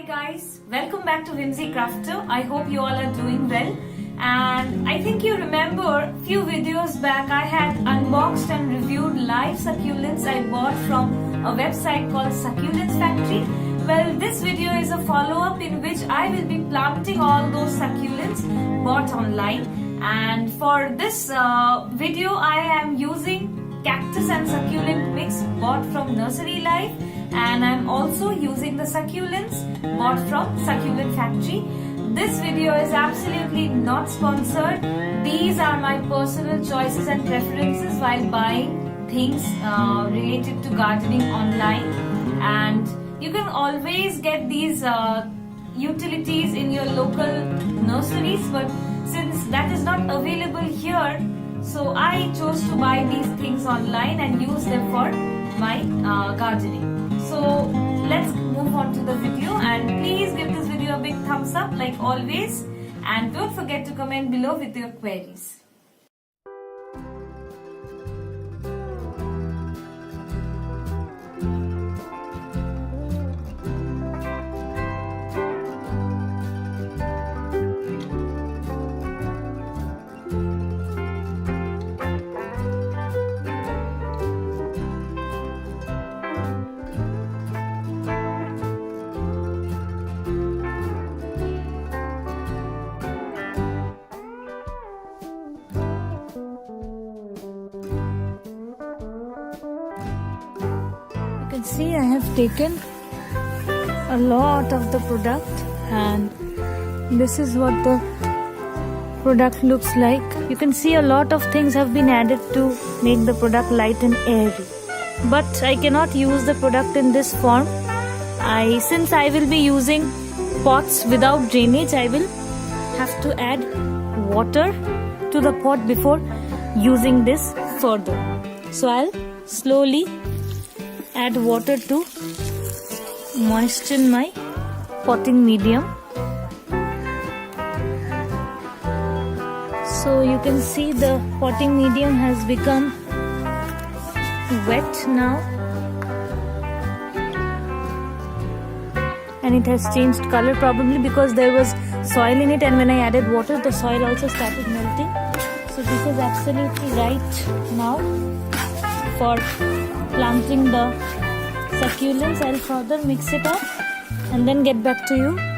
Hi guys, welcome back to Whimsy Crafter. I hope you all are doing well. And I think you remember a few videos back I had unboxed and reviewed live succulents I bought from a website called Succulents Factory. Well, this video is a follow-up in which I will be planting all those succulents bought online. And for this video, I am using cactus and succulent mix bought from Nursery Life, and I'm also using the succulents bought from Succulent Factory. This video is absolutely not sponsored. These are my personal choices and preferences while buying things related to gardening online, and you can always get these utilities in your local nurseries, but since that is not available here, so I chose to buy these things online and use them for my gardening. So let's move on to the video, and please give this video a big thumbs up like always, and don't forget to comment below with your queries. See, I have taken a lot of the product, and this is what the product looks like. You can see a lot of things have been added to make the product light and airy, but I cannot use the product in this form. Since I will be using pots without drainage, I will have to add water to the pot before using this further. So I'll slowly add water to moisten my potting medium. So you can see the potting medium has become wet now, and it has changed color, probably because there was soil in it, and when I added water the soil also started melting. So this is absolutely right now for planting the succulents. I'll further mix it up and then get back to you.